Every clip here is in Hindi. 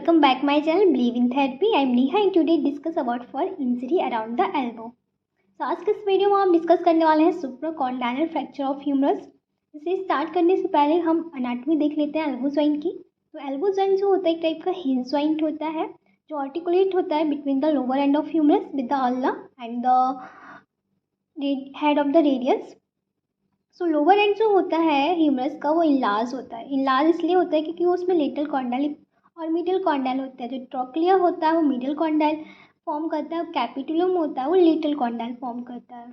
welcome back my channel Believe in Therapy. I am Neha and today discuss about for injury around the elbow. तो आज के इस वीडियो में हम डिस्कस करने वाले हैं सुप्राकॉन्डाइलर फ्रैक्चर ऑफ ह्यूमरस। इसे स्टार्ट करने से पहले हम अनाटमी देख लेते हैं एल्बो जॉइंट की। तो एल्बो जॉइंट जो होता है एक टाइप का हिंज जॉइंट होता है जो आर्टिकुलेट होता है between the lower end of humerus with the ulna and the head of the radius. So lower end जो होता है ह्यूमरस का वो इनलार्ज होता है। इनलार्ज इसलिए होता है क्योंकि वो उसमें लेटरल कॉन्डाइल और मिडल कॉन्डाइल होता है। जो ट्रोक्लिया होता है वो मिडल कॉन्डाइल फॉर्म करता है, कैपिटुलम होता है वो लेटरल कॉन्डाइल फॉर्म करता है।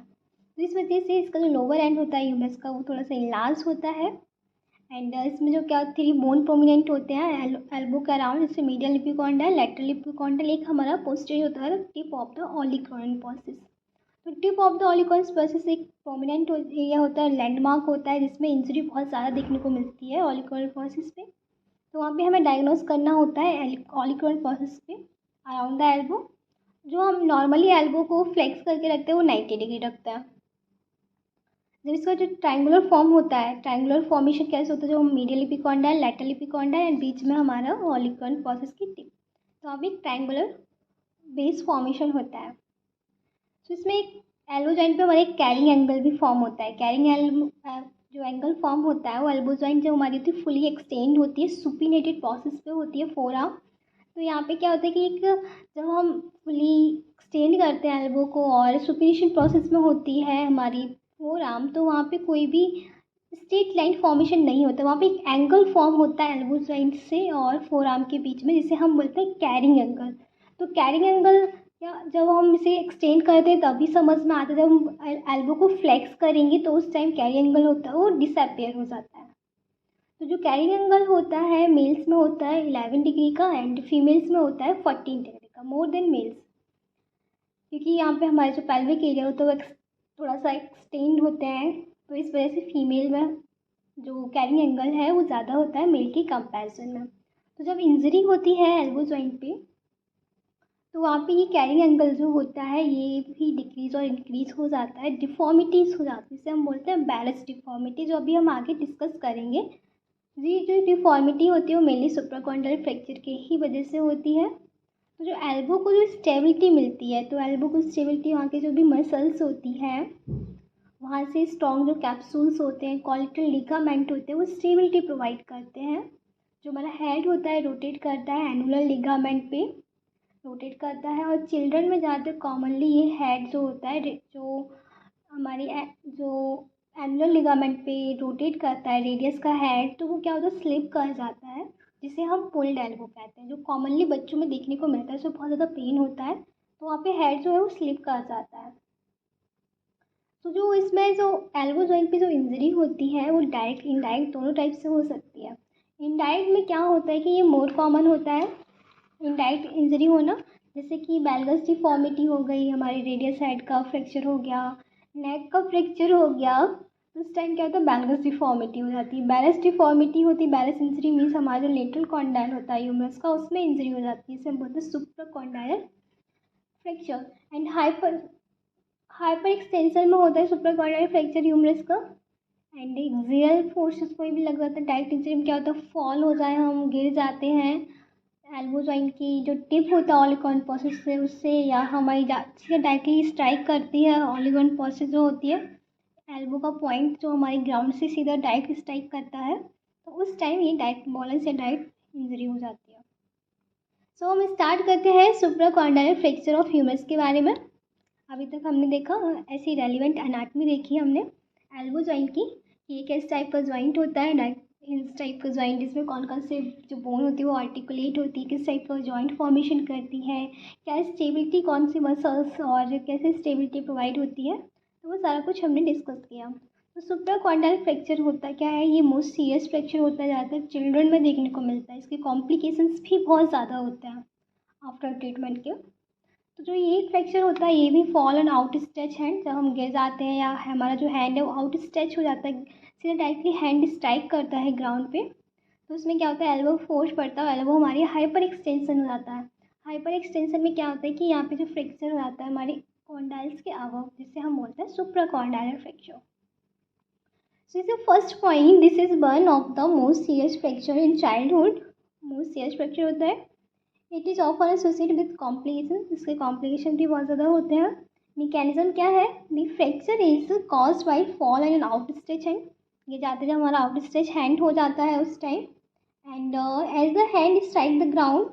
तो इस वजह से इसका जो लोअर एंड होता है ह्यूमरस का वो थोड़ा सा इनलार्ज होता है। एंड इसमें जो क्या 3 बोन प्रोमिनेंट होते हैं एल्बो के अराउंड, जैसे मीडियल एपिकॉन्डाइल, लैटरल एपिकॉन्डाइल, एक हमारा पोस्टीरियर होता है टिप ऑफ द ओलिकॉन पॉसिस। तो टिप ऑफ द ओलिकॉन पॉसिस एक प्रोमिनेंट एरिया होता है, लैंडमार्क होता है जिसमें इंजरी बहुत ज़्यादा देखने को मिलती है ओलिकॉन पॉसिस पे। तो वहाँ पे हमें डायग्नोस करना होता है ओलिकॉन पॉसिस पे अराउंड द एल्बो। जो हम नॉर्मली एल्बो को फ्लेक्स करके रखते हैं वो 90 डिग्री रखता है। जब इसका जो ट्रायंगुलर फॉर्म होता है, ट्रायंगुलर फॉर्मेशन कैसे होता है, जो medial epicondyle, lateral epicondyle and बीच में हमारा ओलिकॉन पॉसिस की टिप। तो अब एक ट्रायंगुलर बेस फॉर्मेशन होता है। तो इसमें एक एल्बो जॉइंट पे हमारे एक कैरिंग एंगल भी फॉर्म होता है। कैरिंग जो एंगल फॉर्म होता है वो एल्बो जॉइंट जो हमारी होती है फुली एक्सटेंड होती है, सुपिनेटेड प्रोसेस पे होती है फोर आर्म। तो यहाँ पे क्या होता है कि एक जब हम फुली एक्सटेंड करते हैं एल्बो को और सुपिनेशन प्रोसेस में होती है हमारी फोर आर्म, तो वहाँ पे कोई भी स्ट्रेट लाइन फॉर्मेशन नहीं होता। वहाँ पे एक एंगल फॉर्म होता है एल्बो जॉइंट से और फोर आर्म के बीच में, जिसे हम बोलते हैं कैरिंग एंगल। तो कैरिंग एंगल या जब हम इसे एक्सटेंड करते हैं तभी समझ में आता है। जब हम एल्बो को फ्लेक्स करेंगे तो उस टाइम कैरिंग एंगल होता है वो डिसअपियर हो जाता है। तो जो कैरिंग एंगल होता है मेल्स में होता है 11 डिग्री का एंड फीमेल्स में होता है 14 डिग्री का, मोर देन मेल्स, क्योंकि यहाँ पे हमारे जो पेल्विक एरिया होता है वो थोड़ा सा एक्सटेंड होते हैं। तो इस वजह से फीमेल में जो कैरिंग एंगल है वो ज़्यादा होता है मेल की कंपैरिजन में। तो जब इंजरी होती है एल्बो जॉइंट पे तो वहाँ पे ये कैरिंग एंगल जो होता है ये भी डिक्रीज और इंक्रीज हो जाता है, डिफॉर्मिटीज़ हो जाती है, जिसे हम बोलते हैं बैलेंस डिफॉर्मिटी, जो अभी हम आगे डिस्कस करेंगे। ये जो डिफॉर्मिटी होती है वो मेनली सुप्राकॉन्डाइलर फ्रैक्चर के ही वजह से होती है। तो जो एल्बो को जो स्टेबिलिटी मिलती है, तो एल्बो को स्टेबिलिटी वहाँ के जो भी मसल्स होती है वहाँ से स्ट्रॉन्ग जो कैप्सूल्स होते हैं, कॉलिटल लिगामेंट होते हैं, वो स्टेबिलिटी प्रोवाइड करते हैं। जो हमारा हेड होता है रोटेट करता है एनुलर लिगामेंट पे रोटेट करता है। और चिल्ड्रन में ज़्यादातर कॉमनली ये हेड जो होता है जो हमारी जो एनुलर लिगामेंट पे रोटेट करता है रेडियस का हेड, तो वो क्या होता है स्लिप कर जाता है, जिसे हम पुल्ड एल्बो कहते हैं। जो कॉमनली बच्चों में देखने को मिलता है, उसमें बहुत ज़्यादा पेन होता है तो वहाँ पे हेड जो है वो स्लिप कर जाता है। तो जो इसमें जो एल्बो जॉइंट पे जो इंजरी होती है वो डायरेक्ट इनडायरेक्ट दोनों टाइप से हो सकती है। इनडायरेक्ट में क्या होता है कि ये मोर कॉमन होता है इनडायरेक्ट इंजरी होना, जैसे कि बैल्गस डिफॉर्मिटी हो गई, हमारे रेडियस हेड का फ्रैक्चर हो गया, नेक का फ्रैक्चर हो गया। तो उस टाइम क्या होता है बैल्गस डिफॉर्मिटी हो जाती है। बैलेंस डिफॉर्मिटी होती है, बैलेंस इंजरी मीन्स हमारा जो लेटरल कॉन्डाइल होता है ह्यूमरस का उसमें इंजरी हो जाती है, इसे हम बोलते हैं supracondylar fracture. And hyper extension में होता है सुप्राकॉन्डाइलर फ्रैक्चर ह्यूमरस का। एंड एक्सियल फोर्सेस कोई भी लग जाता है, डायरेक्ट इंजरी में क्या होता है फॉल हो जाए, हम गिर जाते हैं एल्बो जॉइंट की जो टिप होता है ओलिकॉन पॉसिस से उससे, या हमारी सीधे डायरेक्टली स्ट्राइक करती है ओलिकॉन पॉसिस जो होती है एल्बो का पॉइंट जो हमारे ग्राउंड से सीधा डायरेक्ट स्ट्राइक करता है, तो उस टाइम ये डायरेक्ट बॉलन से डायरेक्ट इंजरी हो जाती है। सो हम स्टार्ट करते हैं सुप्राकॉन्डाइलर फ्रैक्चर ऑफ ह्यूमरस के बारे में। अभी तक हमने देखा ऐसी रेलिवेंट अनाटमी देखी हमने एल्बो जॉइंट की, ये किस टाइप का जॉइंट होता है, इस टाइप का जॉइंट जिसमें कौन कौन से जो बोन होती है वो आर्टिकुलेट होती है, किस टाइप का जॉइंट फॉर्मेशन करती है, क्या स्टेबिलिटी कौन सी मसल्स और कैसे स्टेबिलिटी प्रोवाइड होती है, तो वो सारा कुछ हमने डिस्कस किया। तो सुप्राकॉन्डाइलर फ्रैक्चर होता क्या है, ये मोस्ट सीरियस फ्रैक्चर होता है, ज़्यादातर चिल्ड्रन में देखने को मिलता है, इसके कॉम्प्लिकेशंस भी बहुत ज़्यादा होते हैं आफ्टर ट्रीटमेंट के। तो जो ये फ्रैक्चर होता है ये भी fall and out stretch hand, जब हम गिर जाते हैं या हमारा जो हैंड है वो आउट स्ट्रेच हो जाता है, सीधा डायरेक्टली हैंड स्ट्राइक करता है ग्राउंड पे, तो उसमें क्या होता है एल्बो फोर्स पड़ता है, एल्बो हमारी हाइपर एक्सटेंशन हो जाता है। हाइपर एक्सटेंशन में क्या होता है कि यहाँ पे जो फ्रैक्चर हो जाता है हमारे कॉन्डाइल्स के अबव, जिससे हम बोलते हैं supracondylar fracture. So is the first point, this is one of the most serious fracture in childhood, most serious fracture होता है। It is often associated with complication, इसके कॉम्प्लिकेशन भी बहुत ज़्यादा होते हैं। मैकेनिज्म क्या है, the fracture is caused by fall and out stretch hand, ये जाते जब हमारा आउट स्ट्रेच हैंड हो जाता है उस time. And as the hand strike the ground,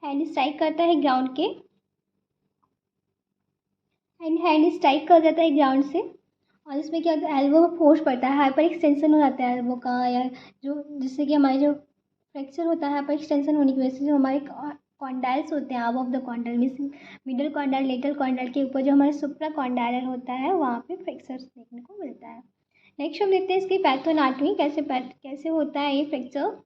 hand strike करता है ग्राउंड के, एंड हैंड स्ट्राइक कर जाता है ग्राउंड से, और इसमें क्या होता है, एल्बो में फोर्स पड़ता है, हाइपर एक्सटेंशन हो जाता है एल्बो का, या जो जिससे कि हमारे जो फ्रैक्चर होता है हाइपर एक्सटेंशन होने की वजह से जो हमारे कॉन्डाइल्स होते हैं, अब of the condyle means middle condyle lateral condyle के ऊपर जो हमारे सुप्रा कॉन्डाइलर होता है वहाँ पे फ्रैक्चर्स देखने को मिलता है। नेक्स्ट हम देखते हैं इसकी पैथोनाटमी, कैसे होता है ये फ्रैक्चर।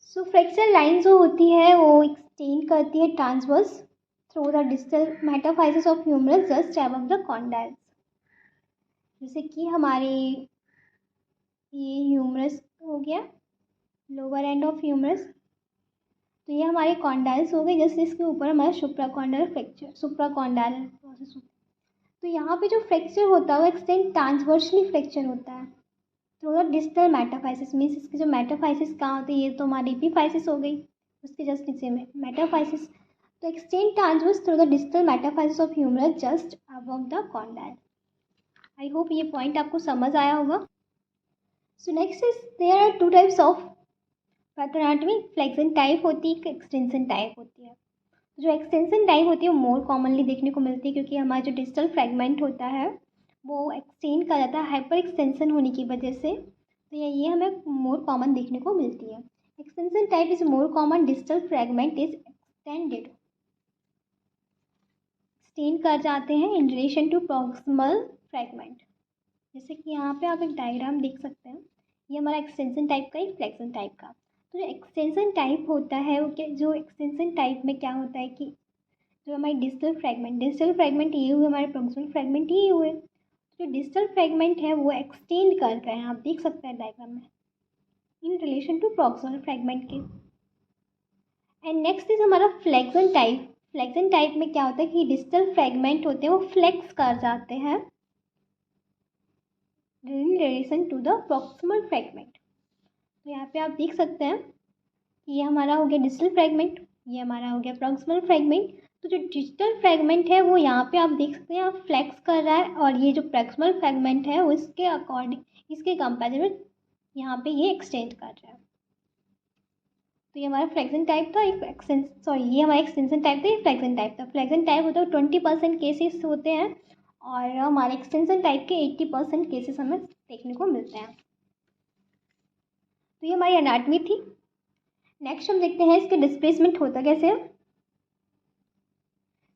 सो फ्रैक्चर लाइन जो होती है वो एक्सटेंड करती है transverse through the distal metaphysis of humerus just above the condyles, जैसे कि हमारे ये ह्यूमरस हो गया, लोअर एंड ऑफ ह्यूमरस, तो ये हमारे कॉन्डाइल्स हो गए, जैसे इसके ऊपर हमारा सुप्राकॉन्डाइल फ्रैक्चर, सुप्राकॉन्डाइल प्रोसेस होता है। तो यहाँ पे जो फ्रैक्चर होता है वो एक्सटेंड ट्रांसवर्सली फ्रैक्चर होता है through the distal metaphysis, means इसकी जो मेटाफाइसिस कहाँ होती है, ये तो हमारी एपीफाइसिस हो गई, उसके जस्ट नीचे में मेटाफाइसिस, तो extend transverse through the distal metaphysis of humerus just above the condyle. I hope ये पॉइंट आपको समझ आया होगा। So next is there are two types of pathoanatomy, flexion type होती है, एक्सटेंशन टाइप होती है। जो एक्सटेंशन टाइप होती है वो मोर कॉमनली देखने को मिलती है, क्योंकि हमारा जो डिस्टल फ्रेगमेंट होता है वो एक्सटेंड कर जाता है हाइपर एक्सटेंशन होने की वजह से, तो ये हमें मोर कॉमन देखने को मिलती है। Extension type is more common, distal fragment is extended, extend कर जाते हैं in relation to proximal fragment, जैसे कि यहाँ पे आप एक डायग्राम देख सकते हैं, ये हमारा एक्सटेंशन टाइप का, एक फ्लेक्शन टाइप का। तो जो एक्सटेंशन टाइप होता है वो क्या, जो एक्सटेंशन टाइप में क्या होता है कि जो हमारे डिस्टल फ्रेगमेंट ये हुए, हमारे प्रॉक्सिमल फ्रेगमेंट ये हुए, जो डिस्टल फ्रेगमेंट है वो एक्सटेंड कर गए हैं, आप देख सकते हैं डायग्राम में, in relation to proximal fragment के। एंड नेक्स्ट इज हमारा फ्लेक्शन टाइप। फ्लेक्शन टाइप में क्या होता है कि डिस्टल फ्रेगमेंट होते हैं वो फ्लेक्स कर जाते हैं in relation to the proximal fragment. तो यहाँ पे आप देख सकते हैं कि ये हमारा हो गया डिस्टल फ्रेगमेंट, ये हमारा हो गया प्रॉक्सिमल फ्रेगमेंट। तो जो डिस्टल फ्रेगमेंट है वो यहाँ पे आप देख सकते हैं आप फ्लेक्स कर रहा है, और ये जो प्रॉक्सिमल फ्रेगमेंट है उसके अकॉर्डिंग, इसके कंपेरिजन में यहाँ पे ये एक्सटेंड कर रहा है। तो ये हमारा फ्लेक्शन टाइप था, एक ये हमारा एक्सटेंशन टाइप था, ये फ्लेक्शन टाइप था। फ्लेक्शन टाइप होता है 20% केसेस होते हैं, और हमारे एक्सटेंशन टाइप के 80% केसेस हमें देखने को मिलते हैं। तो ये हमारी एनाटमी थी। नेक्स्ट हम देखते हैं इसके डिस्प्लेसमेंट होता कैसे है।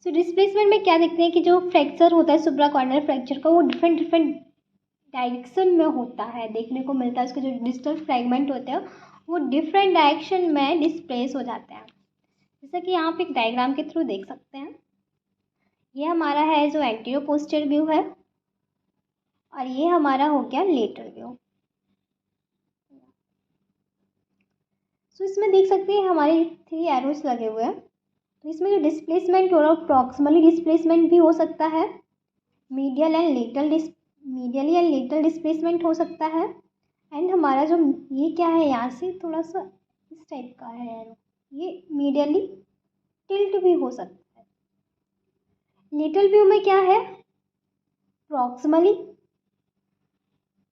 सो डिस्प्लेसमेंट में क्या देखते हैं कि जो फ्रैक्चर होता है सुप्राकॉर्डियल फ्रैक्चर का, वो डिफरेंट डायरेक्शन में होता है, देखने को मिलता है। उसके जो डिस्टल फ्रेगमेंट होते हैं वो डिफरेंट डायरेक्शन में डिस्प्लेस हो जाते हैं, जैसा कि यहाँ पे एक डायग्राम के थ्रू देख सकते हैं। ये हमारा है जो एंटीरियर पोस्टीरियर व्यू है, और ये हमारा हो गया लेटरल व्यू। सो इसमें देख सकते हैं हमारे 3 एरोस लगे हुए हैं। तो इसमें जो डिस्प्लेसमेंट हो रहा है प्रॉक्सिमली डिस्प्लेसमेंट भी हो सकता है, मीडियल एंड लेटरल डिस्प्लेसमेंट हो सकता है, एंड हमारा जो ये क्या है यहाँ से थोड़ा सा इस टाइप का है एरो, ये मीडियली टिल्ट भी हो सकता है। लेटरल व्यू में क्या है, प्रॉक्सिमली,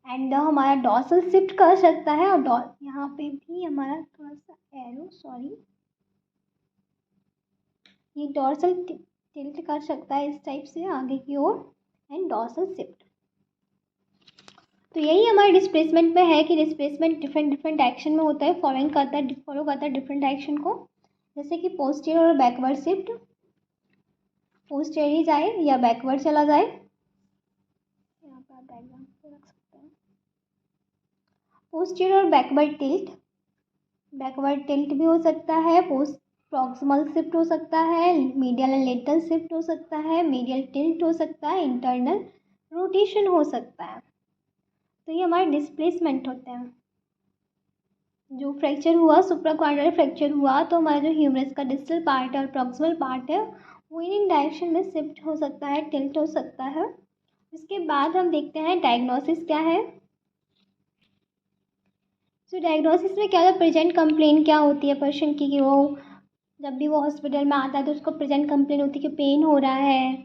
एंड हमारा डॉर्सल शिफ्ट कर सकता है, और यहाँ पे भी हमारा थोड़ा सा एरो, ये डॉर्सल टिल्ट कर सकता है इस टाइप से आगे की ओर, एंड डॉर्सल शिफ्ट। तो यही हमारे डिस्प्लेसमेंट में है कि डिस्प्लेसमेंट डिफरेंट डायरेक्शन में होता है, फॉलो करता है डिफरेंट डायरेक्शन को, जैसे कि पोस्टीरियर और बैकवर्ड शिफ्ट, पोस्टीरियर जाए या बैकवर्ड चला जाए। यहाँ पर आप डायग्राम को रख सकते हैं। पोस्टीरियर और बैकवर्ड टिल्ट भी हो सकता है, पोस्ट प्रॉक्सिमल शिफ्ट हो सकता है, मीडियल एंड लेटरल शिफ्ट हो सकता है, मीडियल टिल्ट हो सकता है, इंटरनल रोटेशन हो सकता है। तो ये हमारे डिस्प्लेसमेंट होते हैं। जो फ्रैक्चर हुआ, सुप्राकॉर्डियल फ्रैक्चर हुआ, तो हमारा जो ह्यूमरस का डिस्टल पार्ट है और प्रॉक्सिमल पार्ट है वो इन डायरेक्शन में शिफ्ट हो सकता है, टिल्ट हो सकता है। इसके बाद हम देखते हैं डायग्नोसिस क्या है। सो डायग्नोसिस में क्या होता है, प्रेजेंट कंप्लेन क्या होती है पेशेंट की, कि वो जब भी वो हॉस्पिटल में आता है तो उसको प्रेजेंट कंप्लेन होती है कि पेन हो रहा है,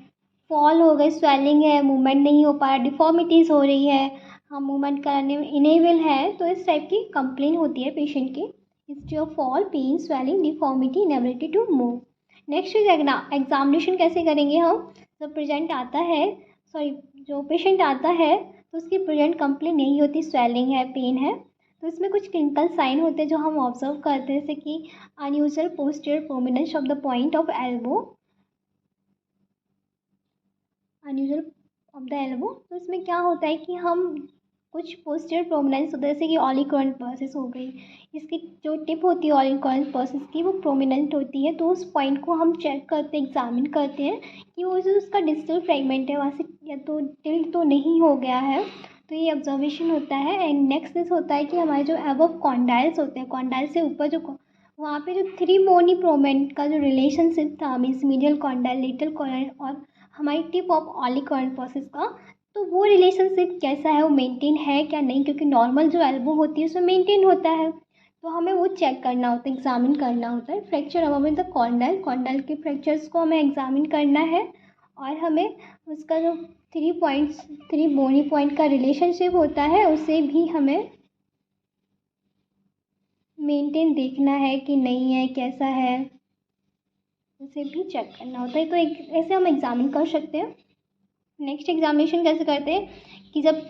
फॉल हो गई, स्वेलिंग है, मूवमेंट नहीं हो पा रहा, डिफॉर्मिटीज़ हो रही है, हम मूवमेंट कराने में इनेबल है, तो इस टाइप की कंप्लेन होती है पेशेंट की। History of fall, pain, swelling, deformity, inability to move. Next is examination कैसे करेंगे हम। जब प्रेजेंट आता है, सॉरी जो पेशेंट आता है तो उसकी प्रेजेंट कंप्लेन यही होती, स्वेलिंग है, पेन है, तो इसमें कुछ क्लिनिकल साइन होते हैं जो हम ऑब्जर्व करते हैं, जैसे कि unusual posterior prominence of the point of elbow, unusual of the elbow. तो इसमें क्या होता है कि हम कुछ पोस्टीरियर प्रोमिनेंस होता है, जैसे कि ऑलिकॉर्न पल्सेस हो गई, इसकी जो टिप होती है ऑलिकॉर्न पल्सेस की वो प्रोमिनेंट होती है, तो उस पॉइंट को हम चेक करते हैं, एग्जामिन करते हैं कि वो जो उसका डिस्टल फ्रेगमेंट है वहाँ से या तो टिल्ट तो नहीं हो गया है, तो ये ऑब्जर्वेशन होता है। एंड नेक्स्ट दिस होता है कि हमारे जो अबव कॉन्डाइल्स होते हैं, कॉन्डाइल से ऊपर जो वहाँ पे जो थ्री बोनी प्रोमेंट का जो रिलेशनशिप था, means medial condyle, lateral condyle और हमारी टिप ऑफ ऑलिकॉर्न पल्सेस का, तो वो रिलेशनशिप कैसा है, वो मेंटेन है क्या नहीं, क्योंकि नॉर्मल जो एल्बो होती है उसमें मेंटेन होता है, तो हमें वो चेक करना होता है, एग्जामिन करना होता है। Fracture above in the condyle, condyle के फ्रैक्चर्स को हमें एग्जामिन करना है, और हमें उसका जो थ्री बोनी पॉइंट का रिलेशनशिप होता है उसे भी हमें मेंटेन देखना है कि नहीं है, कैसा है, उसे भी चेक करना होता है। तो एक ऐसे हम एग्जामिन कर सकते हैं। नेक्स्ट एग्जामिनेशन कैसे करते हैं कि जब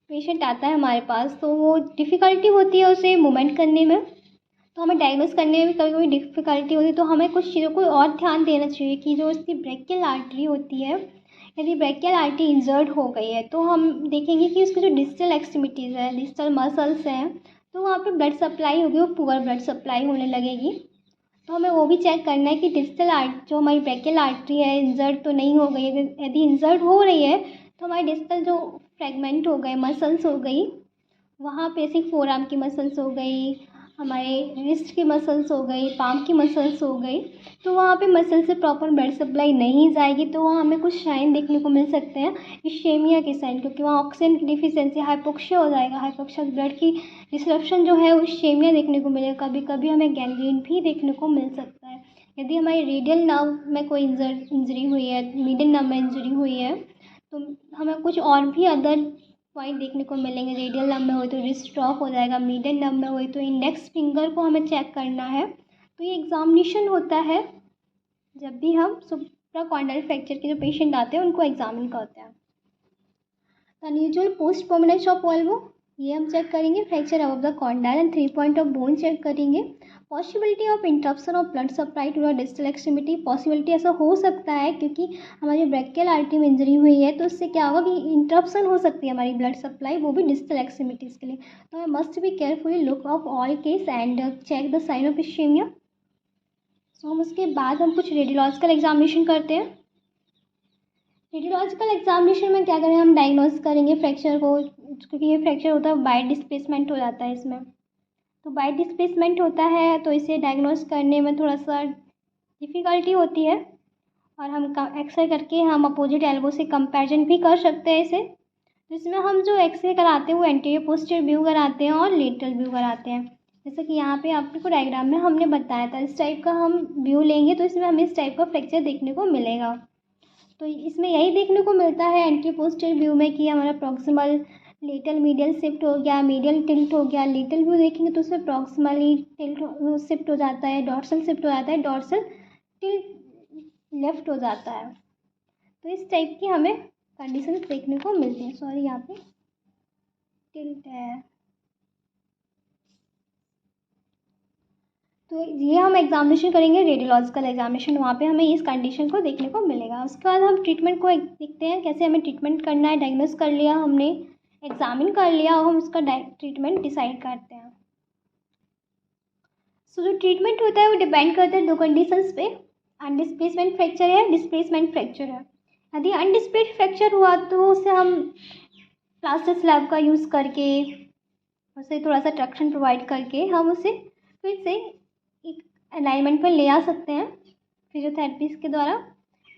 पेशेंट आता है हमारे पास तो वो डिफ़िकल्टी होती है उसे मूवमेंट करने में, तो हमें डायग्नोस करने में भी कभी कभी डिफ़िकल्टी होती है, तो हमें कुछ चीज़ों को और ध्यान देना चाहिए कि जो इसकी ब्रेकियल आर्टरी होती है, यदि ब्रेकियल आर्टरी इंजर्ड हो गई है तो हम देखेंगे कि उसकी जो डिस्टल एक्सट्रीमिटीज़ है, डिस्टल मसल्स हैं, तो वहाँ पे ब्लड सप्लाई होगी, वो पुअर ब्लड सप्लाई होने लगेगी, तो हमें वो भी चेक करना है कि डिस्टल आर्ट जो हमारी ब्रेकियल आर्टरी है इंजर्ड तो नहीं हो गई है। यदि इंजर्ड हो रही है तो हमारी डिस्टल जो फ्रेगमेंट हो गए, मसल्स हो गई, वहाँ पे ऐसे फोर आर्म की मसल्स हो गई, हमारे रिस्ट की मसल्स हो गई, पाम की मसल्स हो गई, तो वहाँ पे मसल से प्रॉपर ब्लड सप्लाई नहीं जाएगी, तो वहाँ हमें कुछ साइन देखने को मिल सकते हैं इश्केमिया के साइन, क्योंकि वहाँ ऑक्सीजन की डिफिशियंसी, हाइपोक्सिया हो जाएगा, हाइपोक्सिया ब्लड की डिसरप्शन जो है वो इश्केमिया देखने को मिलेगा, कभी कभी हमें गैंग्रीन भी देखने को मिल सकता है। यदि हमारी रेडियल नर्व में कोई इंजरी हुई है, मीडियन नर्व में इंजरी हुई है, तो हमें कुछ और भी अदर पॉइंट देखने को मिलेंगे। रेडियल नर्व में हुई तो रिस्ट ऑफ हो जाएगा, मीडियन नर्व में हुई तो इंडेक्स फिंगर को हमें चेक करना है। तो ये एग्जामिनेशन होता है जब भी हम सुप्राकॉन्डाइल फ्रैक्चर के जो पेशेंट आते हैं उनको एग्जामिन करते हैं। Unusual post prominence of elbow, ये हम चेक करेंगे। Fracture above the condyle and 3 point of bone check करेंगे। Possibility of interruption of blood supply to the distal extremity, possibility ऐसा हो सकता है क्योंकि हमारी ब्रेकियल आर्टरी में इंजरी हुई है तो उससे क्या होगा कि इंटरप्शन हो सकती है हमारी ब्लड सप्लाई, वो भी डिस्टल एक्सट्रीमिटीज़ के लिए, तो हमें must be carefully look of all case and check the sign of ischemia. So हम उसके बाद हम कुछ रेडियोलॉजिकल एग्जामिनेशन करते हैं। रेडियोलॉजिकल एग्जामिनेशन में क्या करें, हम डायग्नोस करेंगे फ्रैक्चर को, क्योंकि ये फ्रैक्चर होता है बाय डिस्प्लेसमेंट हो जाता है इसमें, तो बाय डिस्प्लेसमेंट होता है तो इसे डायग्नोस करने में थोड़ा सा डिफ़िकल्टी होती है, और हम एक्सरे करके हम अपोजिट एल्बो से कंपैरिजन भी कर सकते हैं इसे। तो इसमें हम जो एक्सरे कराते हैं वो एंटीरियर पोस्टीरियर व्यू कराते हैं और लेटरल व्यू कराते हैं, जैसे कि यहाँ पे आपको डायग्राम में हमने बताया था, इस टाइप का हम व्यू लेंगे तो इसमें हमें इस टाइप का फ्रैक्चर देखने को मिलेगा। तो इसमें यही देखने को मिलता है एंटीरियर पोस्टीरियर व्यू में कि हमारा प्रॉक्सिमल लेटरल मीडियल शिफ्ट हो गया, मीडियल टिल्ट हो गया। लेटरल व्यू देखेंगे तो उसमें प्रॉक्सिमली टिल्ट शिफ्ट हो जाता है, डॉर्सल शिफ्ट हो जाता है, डॉर्सल टिल्ट लेफ्ट हो जाता है। तो इस टाइप की हमें कंडीशन देखने को मिलती हैं। सॉरी, यहाँ पे टिल्ट है, तो ये हम एग्जामिनेशन करेंगे रेडियोलॉजिकल एग्जामिनेशन, वहाँ पे हमें इस कंडीशन को देखने को मिलेगा। उसके बाद हम ट्रीटमेंट को देखते हैं कैसे हमें ट्रीटमेंट करना है। डायग्नोस कर लिया हमने, एग्जामिन कर लिया, और हम उसका ट्रीटमेंट डिसाइड करते हैं। सो जो ट्रीटमेंट होता है वो डिपेंड करता है दो कंडीशंस पे, अनडिस्प्लेसमेंट फ्रैक्चर है, डिस्प्लेसमेंट फ्रैक्चर है। यदि अनडिस्प्लेस्ड फ्रैक्चर हुआ तो उसे हम प्लास्टर स्लैब का यूज़ करके उसे थोड़ा सा ट्रक्शन प्रोवाइड करके हम उसे फिर से एक अलाइनमेंट पर ले आ सकते हैं फिजियोथेरेपिस्ट के द्वारा।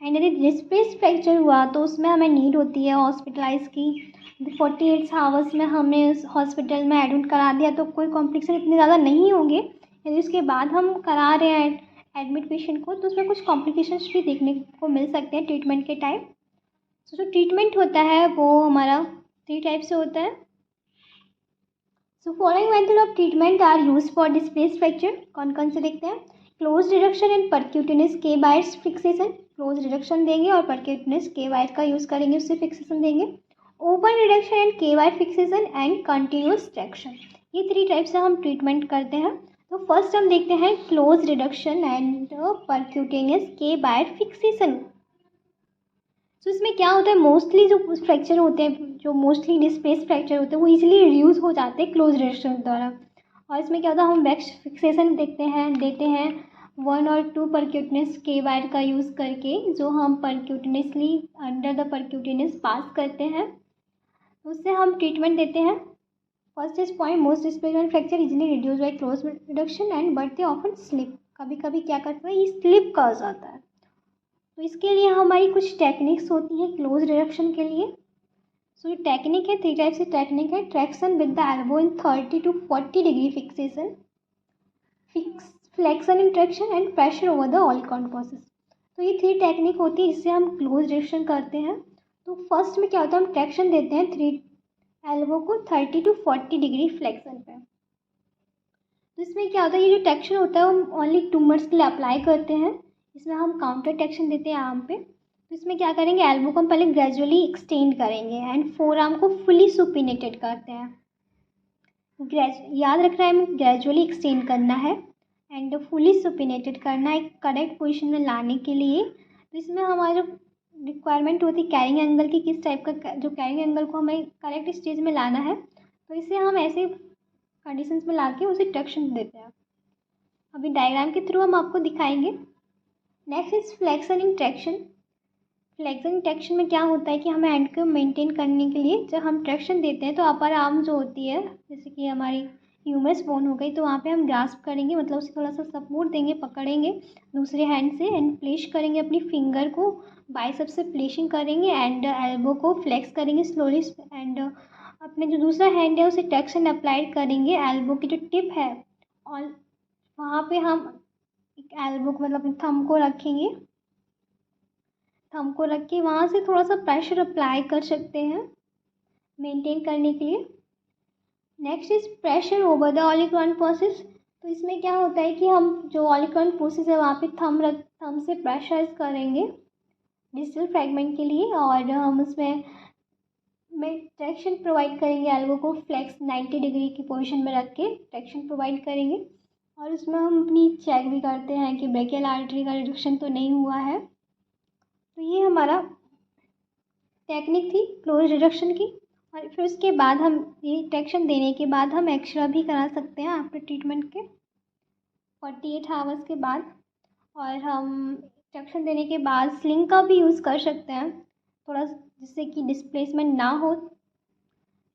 एंड यदि डिस्प्लेस्ड फ्रैक्चर हुआ तो उसमें हमें नीड होती है हॉस्पिटलाइज की, 48 आवर्स में हमें उस हॉस्पिटल में एडमिट करा दिया तो कोई कॉम्प्लिकेशन इतने ज़्यादा नहीं होंगे। यदि उसके बाद हम करा रहे हैं एडमिट पेशेंट को तो उसमें कुछ कॉम्प्लिकेशंस भी देखने को मिल सकते हैं ट्रीटमेंट के टाइम। तो जो ट्रीटमेंट होता है वो हमारा 3 टाइप से होता है। So following method of treatment are use for displaced fracture. कौन कौन से देखते हैं? Close reduction and percutaneous K wires fixation. Close reduction देंगे और परक्यूटेनियस के वायर का यूज़ करेंगे, उससे फिक्सेशन देंगे। ओपन रिडक्शन एंड के wire fixation and continuous traction. ये 3 टाइप से हम ट्रीटमेंट करते हैं। तो फर्स्ट हम देखते हैं क्लोज रिडक्शन एंड परक्यूटेनियस के वायर फिक्सेशन। तो इसमें क्या होता है, मोस्टली जो फ्रैक्चर होते हैं, जो मोस्टली डिस्प्लेस फ्रैक्चर होते हैं वो इजीली रिड्यूस हो जाते हैं क्लोज रिडक्शन द्वारा। और इसमें क्या होता है, हम वैक्स फिक्सेशन देते हैं 1 और 2 परक्यूटेनियस के वायर का यूज़ करके, जो हम परक्यूटेनियसली अंडर द परक्यूटेनियस पास करते हैं, उससे हम ट्रीटमेंट देते हैं। First is point, most displacement fracture easily reduce by close reduction and but they often slip. कभी कभी क्या करता है, ये स्लिप का जाता है। तो इसके लिए हमारी कुछ टेक्निक्स होती हैं क्लोज रिडक्शन के लिए। सो ये टेक्निक है, 3 टाइप से टेक्निक है। Traction with the elbow in 30 to 40 degree fixation, flexion in traction and pressure over the olecranon process. तो ये 3 टेक्निक होती है जिससे हम क्लोज रिडक्शन करते हैं। तो फर्स्ट में क्या होता है, हम ट्रैक्शन देते हैं 3 एल्बो को 30 to 40 डिग्री फ्लेक्शन पे। तो इसमें क्या होता है, ये जो ट्रैक्शन होता है वो ओनली ट्यूमर्स के लिए अप्लाई करते हैं। इसमें हम काउंटर ट्रैक्शन देते हैं आर्म पे। तो इसमें क्या करेंगे, एल्बो को हम पहले ग्रेजुअली एक्सटेंड करेंगे एंड फोर आर्म को फुली सुपिनेटेड करते हैं। याद रखना है, हमें ग्रेजुअली एक्सटेंड करना है एंड फुली सुपिनेटेड करना है एक करेक्ट पोजीशन में लाने के लिए। तो इसमें हमारा जो रिक्वायरमेंट होती है कैरिंग एंगल की, किस टाइप का जो कैरिंग एंगल को हमें करेक्ट स्टेज में लाना है, तो इसे हम ऐसे कंडीशंस में ला के उसे ट्रैक्शन देते हैं। अभी डायग्राम के थ्रू हम आपको दिखाएंगे। Next is flexion in traction. Flexion in traction में क्या होता है कि हमें हैंड को मेंटेन करने के लिए जब हम ट्रैक्शन देते हैं तो अपर आर्म जो होती है, जैसे कि हमारी ह्यूमरस बोन हो गई, तो वहाँ पे हम ग्रास्प करेंगे, मतलब उसे थोड़ा सा सपोर्ट देंगे, पकड़ेंगे दूसरे हैंड से एंड प्लेस करेंगे अपनी फिंगर को बाइसेप से प्लेसिंग करेंगे एंड एल्बो को फ्लेक्स करेंगे स्लोली एंड अपने जो दूसरा हैंड है उसे ट्रैक्शन अप्लाइड करेंगे एल्बो की जो टिप है और वहाँ पे हम एक एल्बो को मतलब थंब को रखेंगे, थंब को रख के वहाँ से थोड़ा सा प्रेशर अप्लाई कर सकते हैं मेंटेन करने के लिए। Next is pressure over the olecranon process. तो इसमें क्या होता है कि हम जो ऑलिकॉन प्रोसेस है वहाँ पे थंब से प्रेशराइज करेंगे डिजिटल फ्रैगमेंट के लिए और हम उसमें ट्रैक्शन प्रोवाइड करेंगे, एल्बो को फ्लेक्स 90 डिग्री की पोजीशन में रख के ट्रैक्शन प्रोवाइड करेंगे और उसमें हम अपनी चेक भी करते हैं कि ब्रेकियल आर्टरी का रिडक्शन तो नहीं हुआ है। तो ये हमारा टेक्निक थी क्लोज रिडक्शन की। और फिर उसके बाद हम ये ट्रैक्शन देने के बाद हम एक्सरे भी करा सकते हैं आफ्टर ट्रीटमेंट के 48 आवर्स के बाद। और हम ट्रैक्शन देने के बाद स्लिंग का भी यूज़ कर सकते हैं थोड़ा, जिससे कि डिस्प्लेसमेंट ना हो,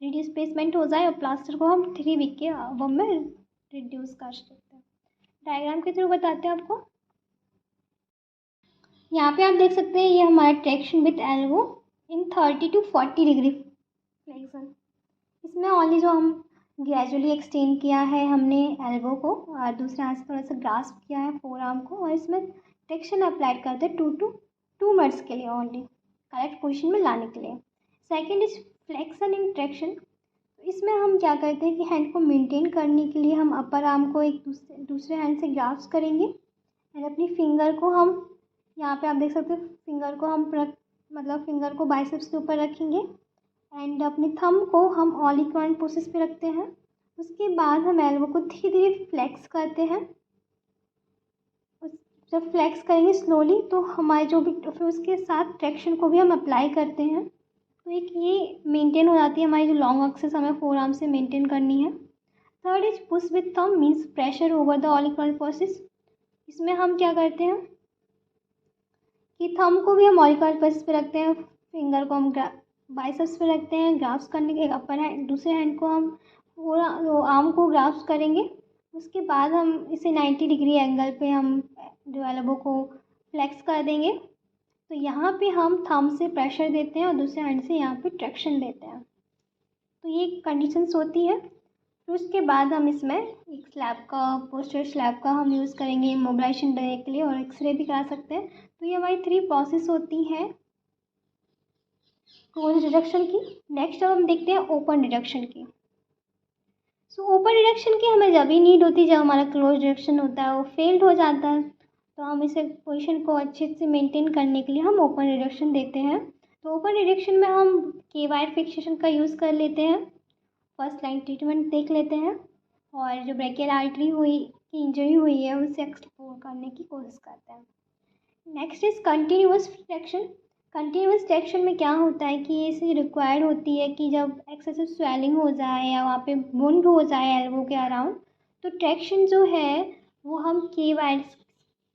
रिडिस्प्लेसमेंट हो जाए और प्लास्टर को हम 3 वीक के अब में रिड्यूस कर सकते हैं। डायग्राम के थ्रू बताते हैं आपको। यहाँ पे आप देख सकते हैं ये हमारा traction with elbow in 30 to 40 degree flexion. इसमें ओनली जो हम ग्रेजुअली एक्सटेंड किया है हमने एल्बो को और दूसरे हाथ से थोड़ा सा ग्रास्प किया है फोर आर्म को और इसमें ट्रैक्शन अप्लाइड करते हैं 2 मिनट्स के लिए ओनली करेक्ट पोजीशन में लाने के लिए। Second is flexion in traction. इसमें हम क्या करते हैं कि हैंड को मेंटेन करने के लिए हम अपर आर्म को एक दूसरे हैंड से ग्रास्प करेंगे एंड अपनी फिंगर को हम यहाँ पे आप देख सकते हो फिंगर को हम मतलब फिंगर को बाइसेप्स के ऊपर रखेंगे एंड अपने थंब को हम ऑलिकॉन प्रोसेस पे रखते हैं। उसके बाद हम एल्बो को धीरे धीरे फ्लेक्स करते हैं। जब फ्लेक्स करेंगे स्लोली तो हमारे जो भी फिर उसके साथ ट्रैक्शन को भी हम अप्लाई करते हैं। तो एक ये मेंटेन हो जाती है हमारी जो लॉन्ग एक्सेस हमें फोर आर्म से मेंटेन करनी है। Third is push with thumb means pressure over the olecranon process. इसमें हम क्या करते हैं कि थंब को भी हम ऑलिकॉन प्रोसेस पे रखते हैं, फिंगर को हम बाइसेप्स पे रखते हैं, ग्राफ्स करने के अपर हैंड दूसरे हैंड को हम पूरा आर्म को ग्राफ्स करेंगे। उसके बाद हम इसे 90 डिग्री एंगल पे हम जो एल्बो को फ्लेक्स कर देंगे। तो यहाँ पे हम थंब से प्रेशर देते हैं और दूसरे हैंड से यहाँ पे ट्रैक्शन देते हैं। तो ये कंडीशंस होती है। फिर उसके बाद हम इसमें एक स्लैब का, पोस्टर स्लैब का हम यूज़ करेंगे इमोबिलाइजेशन देने के लिए, और एक्सरे भी करा सकते हैं। तो ये हमारी 3 प्रोसेस होती हैं क्लोज डिडक्शन की। नेक्स्ट अब हम देखते हैं ओपन डिडक्शन की। सो ओपन डिडक्शन की हमें जब ही नीड होती है जब हमारा क्लोज डिडक्शन होता है वो फेल्ड हो जाता है, तो हम इसे पोजीशन को अच्छे से मेंटेन करने के लिए हम ओपन डिडक्शन देते हैं। तो ओपन डिडक्शन में हम के वायर फिक्सेशन का यूज़ कर लेते हैं, फर्स्ट लाइन ट्रीटमेंट देख लेते हैं, और जो ब्रेकियल आर्टरी हुई की इंजरी हुई है उसे एक्सप्लोर करने की कोशिश करते हैं। Next is continuous traction. Continuous traction में क्या होता है कि ये रिक्वायर्ड होती है कि जब एक्सेसिव स्वेलिंग हो जाए या वहाँ पे वुंड हो जाए एल्बो के अराउंड, तो ट्रैक्शन जो है वो हम के वायर्स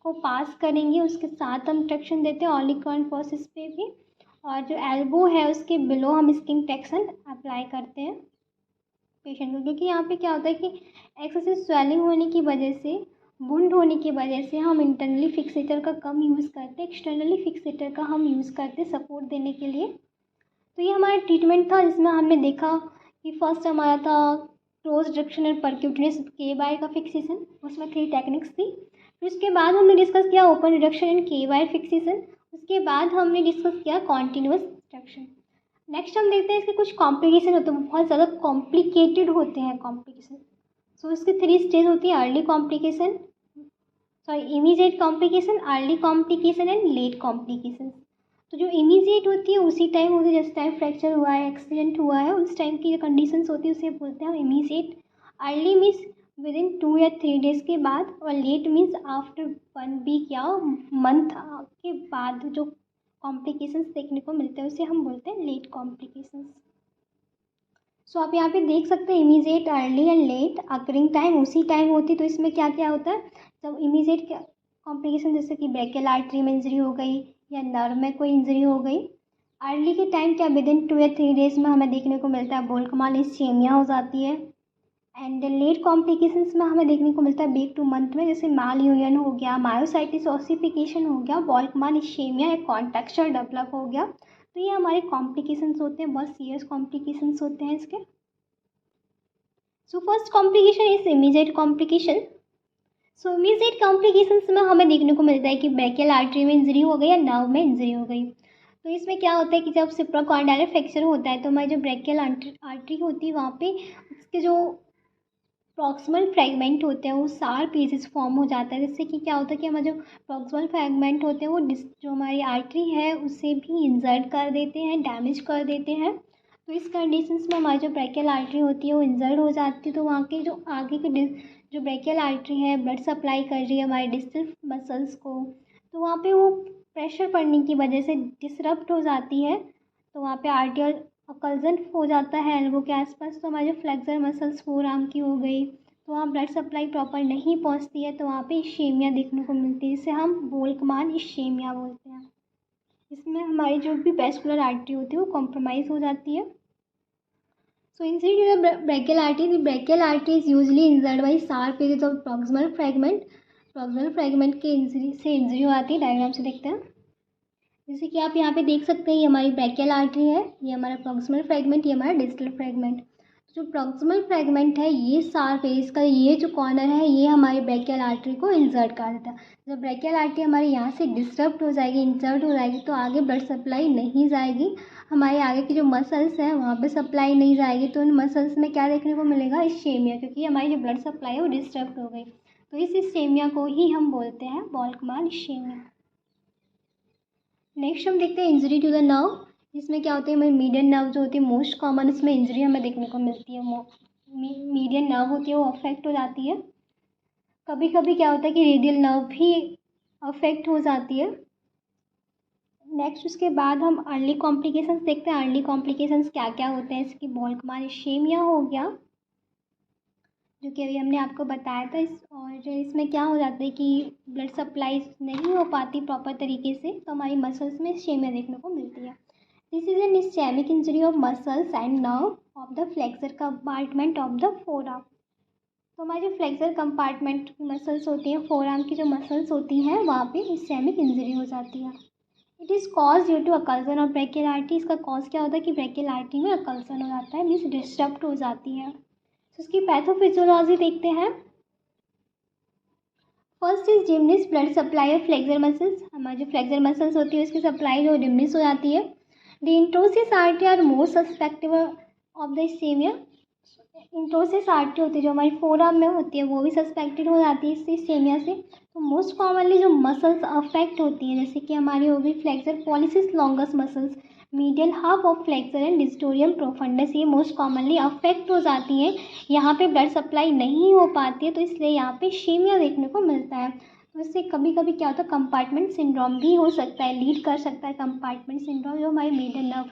को पास करेंगे, उसके साथ हम ट्रैक्शन देते हैं ऑलिकॉन प्रोसेस पे भी, और जो एल्बो है उसके बिलो हम स्किन ट्रैक्शन अप्लाई करते हैं पेशेंट को, क्योंकि यहाँ पे क्या होता है कि एक्सेसिव स्वेलिंग होने की वजह से, वुंड होने की वजह से हम इंटरनली फिक्सेटर का कम यूज़ करते हैं, एक्सटर्नली फिक्सेटर का हम यूज़ करते हैं सपोर्ट देने के लिए। तो ये हमारा ट्रीटमेंट था जिसमें हमने देखा कि फर्स्ट हमारा था क्लोज डिडक्शन एंड परक्यूटनेस के वायर का फिक्सेशन, उसमें 3 टेक्निक्स थी। फिर उसके बाद हमने डिस्कस किया ओपन डिडक्शन एंड के वायर फिक्सेशन, उसके बाद हमने डिस्कस किया कॉन्टिन्यूअस डिडक्शन। नेक्स्ट हम देखते हैं इसके कुछ कॉम्प्लिकेशन होते हैं, बहुत ज़्यादा कॉम्प्लिकेटेड होते हैं कॉम्प्लिकेशन। सो इसके 3 स्टेज होती है, early complication, immediate complication, early complication and let complication. तो जो इमीडिएट होती है उसी टाइम होती है जिस टाइम फ्रैक्चर हुआ है, एक्सीडेंट हुआ है, उस टाइम की जो कंडीशंस होती है उसे बोलते हैं immediate. Early means with in 2 या 3 डेज़ के बाद, और लेट मीन्स आफ्टर 1 वीक या मंथ के बाद जो कॉम्प्लिकेशंस देखने को मिलते हैं उसे हम बोलते हैं लेट कॉम्प्लिकेशंस। सो आप यहाँ पे देख सकते हैं immediate, early and let occurring time उसी टाइम होती है। तो इसमें क्या क्या होता है, जब इमीडिएट कॉम्प्लिकेशन जैसे कि ब्रेकियल आर्टरी में इंजरी हो गई या नर्व में कोई इंजरी हो गई, अर्ली के टाइम क्या विद इन 2 या 3 डेज़ में हमें देखने को मिलता है बोल्कमान इस्चेमिया हो जाती है, एंड लेट कॉम्प्लिकेशंस में हमें देखने को मिलता है वीक टू मंथ में, जैसे माल यूनियन हो गया, मायोसाइटिस ऑसिफिकेशन हो गया, बोल्कमान इस्चेमिया या कॉन्टेक्चुअल डेवलप हो गया। तो ये हमारे कॉम्प्लिकेशंस होते हैं, बहुत सीरियस कॉम्प्लिकेशंस होते हैं इसके। So first complication is immediate complication. So immediate complications में हमें देखने को मिलता है कि ब्रेकियल आर्टरी में इंजरी हो गई या नर्व में इंजरी हो गई। तो इसमें क्या होता है कि जब सुप्राकॉर्डियल फ्रैक्चर होता है तो हमारी जो ब्रेकियल आर्टरी होती है वहाँ पे उसके जो प्रॉक्सिमल फ्रैगमेंट होते हैं वो शार्प एजेस फॉर्म हो जाता है, जिससे कि क्या होता है कि हमारे जो प्रॉक्सिमल फ्रैगमेंट होते हैं वो जो हमारी आर्टरी है उसे भी इंजर्ड कर देते हैं, डैमेज कर देते हैं। तो इस कंडीशंस में हमारी जो ब्रेकियल आर्टरी होती है वो इंजर्ड हो जाती है, तो वहाँ के जो आगे के जो ब्रेकियल आर्टरी है ब्लड सप्लाई कर रही है हमारे डिस्टल मसल्स को, तो वहाँ पे वो प्रेशर पड़ने की वजह से डिसरप्ट हो जाती है, तो वहाँ पे आर्टियल ऑक्लूजन हो जाता है एल्बो के आसपास। तो हमारी जो फ्लेक्सर मसल्स फोर आर्म की हो गई तो वहाँ ब्लड सप्लाई प्रॉपर नहीं पहुँचती है, तो वहाँ पे इश्चेमिया देखने को मिलती है, जिसे हम बोल्कमान इश्चेमिया बोलते हैं। इसमें हमारी जो भी वेस्कुलर आर्टरी होती है वो कॉम्प्रोमाइज़ हो जाती है। So injury to the brachial artery, the brachial artery is usually injured by sharp edges of proximal fragment. Proximal fragment के इंजरी हो आती है, डायग्राम से देखते हैं। जैसे कि आप यहाँ पे देख सकते हैं ये हमारी ब्रेकियल आर्टरी है, ये हमारा प्रॉक्सिमल फ्रैगमेंट, ये हमारा डिस्टल फ्रैगमेंट। जो प्रॉक्सिमल फ्रैगमेंट है ये शार्प है, इसका ये जो कॉर्नर है ये हमारी ब्रेकियल आर्टरी को इंजर्ट कर देता है। जब ब्रेकियल आर्टरी हमारे यहाँ से डिस्टर्ब हो जाएगी, इंजर्ट हो जाएगी, तो आगे ब्लड सप्लाई नहीं जाएगी, हमारे आगे की जो मसल्स हैं वहाँ पे सप्लाई नहीं जाएगी, तो उन मसल्स में क्या देखने को मिलेगा, इश्चेमिया, क्योंकि हमारी जो ब्लड सप्लाई है वो डिस्टर्ब हो गई। तो इस इश्चेमिया को ही हम बोलते हैं बोल्कमान इश्चेमिया। नेक्स्ट हम देखते हैं इंजरी टू द नर्व, जिसमें क्या होती है हमारी मीडियन नर्व जो होती है मोस्ट कॉमन इसमें इंजरी हमें देखने को मिलती है, मीडियन नर्व होती है वो अफेक्ट हो जाती है। कभी कभी क्या होता है कि रेडियल नर्व भी अफेक्ट हो जाती है। नेक्स्ट उसके बाद हम अर्ली कॉम्प्लिकेशंस देखते हैं, अर्ली कॉम्प्लिकेशंस क्या क्या होते हैं, इसकी बोल्कमान इश्चेमिया हो गया जो कि अभी हमने आपको बताया था और इसमें क्या हो जाता है कि ब्लड सप्लाई नहीं हो पाती प्रॉपर तरीके से, तो हमारी मसल्स में इश्चेमिया देखने को मिलती है। This is an ischaemic injury of muscles and nerve of the flexor compartment of the four arm. तो हमारी जो फ्लेक्सर कंपार्टमेंट मसल्स होती हैं, फोर आर्म की जो मसल्स होती हैं वहाँ पे इस्चेमिक इंजरी हो जाती है। It is cause due to occlusion of brachial artery. इसका कॉज क्या होता है कि ब्रेकियल आर्टरी में अकल्सन हो जाता है, मीन्स डिस्टर्ब हो जाती है। तो इसकी पैथोफिजियोलॉजी देखते हैं। First is diminish blood supply of flexor muscles. हमारी जो फ्लेक्सर मसल्स होती है उसकी सप्लाई जो डिमनिस हो जाती है। The interosseous artery are more susceptive of the ischaemia. Interosseous artery होती है जो हमारी फोरआर्म में होती है वो भी सस्पेक्टेड हो जाती है इससे, इस्केमिया से। तो मोस्ट कॉमनली जो मसल्स अफेक्ट होती हैं जैसे कि हमारी हो गई flexor pollicis longus muscles, medial half of flexor and digitorum profundus, ये मोस्ट कॉमनली अफेक्ट हो जाती हैं। यहाँ पे ब्लड सप्लाई नहीं हो पाती है तो इसलिए यहाँ पे इस्केमिया देखने को मिलता है। तो इससे कभी कभी क्या होता है कंपार्टमेंट सिंड्रोम भी हो सकता है, लीड कर सकता है कंपार्टमेंट सिंड्रोम, जो हमारे मेडियल नर्व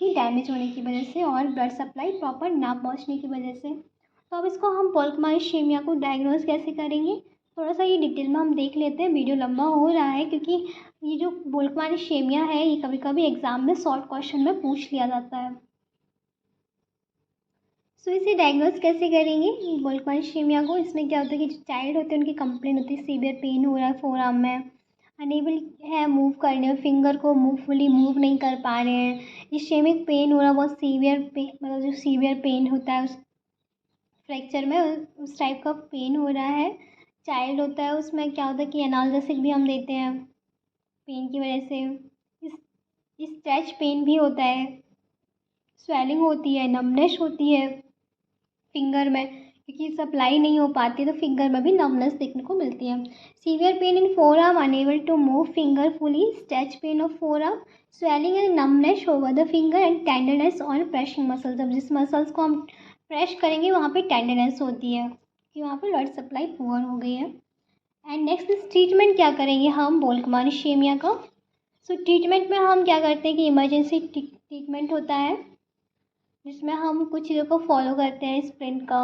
की डैमेज होने की वजह से और ब्लड सप्लाई प्रॉपर ना पहुंचने की वजह से। तो अब इसको हम बोल्कमान इस्केमिया को डायग्नोज कैसे करेंगे, थोड़ा सा ये डिटेल में हम देख लेते हैं। वीडियो लंबा हो रहा है क्योंकि ये जो बोल्कमान इस्केमिया है ये कभी कभी एग्जाम में शॉर्ट क्वेश्चन में पूछ लिया जाता है। सो इसे डायग्नोज कैसे करेंगे बोल्कमान इस्केमिया को। इसमें क्या होता है कि जो चाइल्ड होते हैं उनकी कंप्लेन होती है सीवियर पेन हो रहा है फोरआर्म में, अनेबल है मूव करने में, फिंगर को फुली मूव नहीं कर पा रहे हैं, इस्केमिक पेन हो रहा है, बहुत सीवियर पेन, मतलब जो सीवियर पेन होता है उस फ्रैक्चर में उस टाइप का पेन हो रहा है। चाइल्ड होता है उसमें क्या होता है कि एनाल्जेसिक भी हम देते हैं पेन की वजह से। इस स्ट्रेच पेन भी होता है, स्वेलिंग होती है, नमनेस होती है फिंगर में, क्योंकि सप्लाई नहीं हो पाती है तो फिंगर में भी नमनेस देखने को मिलती है। Severe pain in forearm, unable to move finger fully, stretch pain of forearm, swelling and numbness over the finger and tenderness on pressing muscles. जब जिस मसल्स को हम प्रेस करेंगे वहाँ पे टेंडरनेस होती है कि वहाँ पे ब्लड सप्लाई पुअर हो गई है। एंड नेक्स्ट ट्रीटमेंट क्या करेंगे हम बोल्कमान इस्केमिया का। सो ट्रीटमेंट में हम क्या करते हैं कि इमरजेंसी ट्रीटमेंट होता है जिसमें हम कुछ चीज़ों को फॉलो करते हैं। स्प्लिंट का,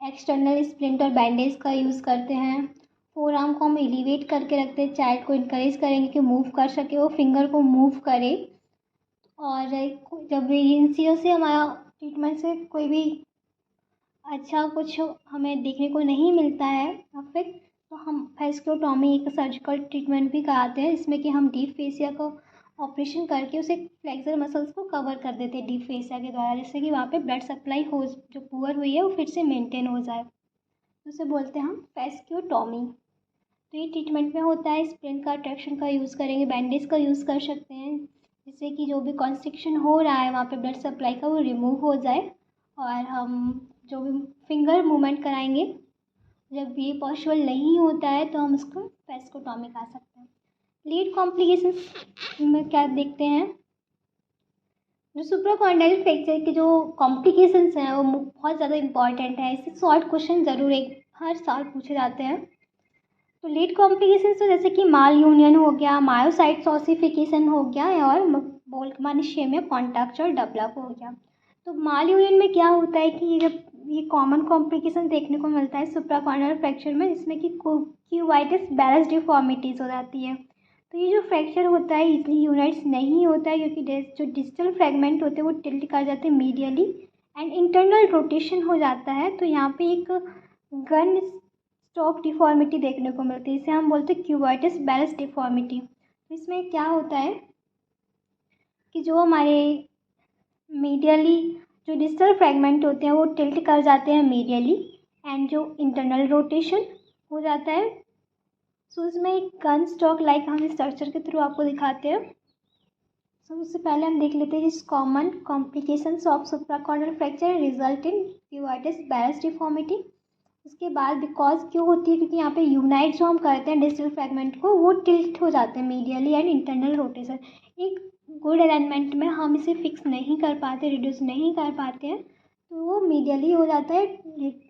एक्सटर्नल स्प्लिंट और बैंडेज का यूज़ करते हैं। फोरआर्म को हम एलिवेट करके रखते हैं, चाइल्ड को इनकरेज करेंगे कि मूव कर सके, वो फिंगर को मूव करे। और जब इन चीज़ों से हमारा ट्रीटमेंट से कोई भी अच्छा कुछ हमें देखने को नहीं मिलता है अफेक्ट, तो हम फेस्क्योटॉमी एक सर्जिकल ट्रीटमेंट भी कराते हैं इसमें कि हम डीप फेसिया को ऑपरेशन करके उसे फ्लेक्सर मसल्स को कवर कर देते हैं डीप फेसिया के द्वारा, जिससे कि वहाँ पे ब्लड सप्लाई हो जो पुअर हुई है वो फिर से मेंटेन हो जाए। उसे बोलते हैं हम फेस्क्योटॉमी। तो ये ट्रीटमेंट में होता है। स्प्लिंट का, ट्रैक्शन का यूज़ करेंगे, बैंडेज का यूज़ कर सकते हैं जिससे कि जो भी कॉन्स्ट्रिक्शन हो रहा है वहाँ पे ब्लड सप्लाई का वो रिमूव हो जाए। और हम जो भी फिंगर मूवमेंट कराएंगे, जब ये पॉसिबल नहीं होता है तो हम उसको फेस्क्योटॉमी करा सकते हैं। लीड कॉम्प्लिकेशंस में क्या देखते हैं, जो सुप्राकॉन्डाइल फ्रैक्चर के जो कॉम्प्लिकेशंस हैं वो बहुत ज़्यादा इंपॉर्टेंट है। इससे शॉर्ट क्वेश्चन ज़रूर एक हर साल पूछे जाते हैं। तो लीड कॉम्प्लिकेशंस तो जैसे कि माल यूनियन हो गया, मायोसाइट्स ऑसिफिकेशन हो गया और बोल्कमान इस्केमिया कॉन्ट्रैक्चुअल डेवलप हो गया। तो माल यूनियन में क्या होता है कि जब ये कॉमन कॉम्प्लिकेशन देखने को मिलता है सुप्राकॉन्डाइल फ्रैक्चर में, जिसमें कि क्यूबाइटिस बैलेंस डिफॉर्मिटीज़ हो जाती है। तो ये जो फ्रैक्चर होता है इजली यूनाइट्स नहीं होता है क्योंकि जो डिजिटल फ्रेगमेंट होते हैं वो टिल्ट कर जाते हैं मीडियली एंड इंटरनल रोटेशन हो जाता है। तो यहाँ पे एक गन स्टॉक डिफॉर्मिटी देखने को मिलती है, इसे हम बोलते हैं क्यूबाइटिस बैलेंस डिफॉर्मिटी। तो इसमें क्या होता है कि जो हमारे मीडियली जो डिजिटल फ्रेगमेंट होते हैं वो टिल्ट कर जाते हैं मीडियली एंड जो इंटरनल रोटेशन हो जाता है। सो इसमें एक गन स्टॉक लाइक हम स्ट्रक्चर के थ्रू आपको दिखाते हैं। सो उससे पहले हम देख लेते हैं जिस common complications of supracondylar fracture result in cubitus balance deformity. उसके बाद बिकॉज क्यों होती है, क्योंकि यहाँ पे यूनाइट जो हम करते हैं डिजिटल फ्रेगमेंट को वो टिल्ट हो जाते हैं मीडियली एंड इंटरनल रोटेशन। एक गुड अलाइनमेंट में हम इसे फिक्स नहीं कर पाते, रिड्यूस नहीं कर पाते हैं, तो वो मीडियली हो जाता है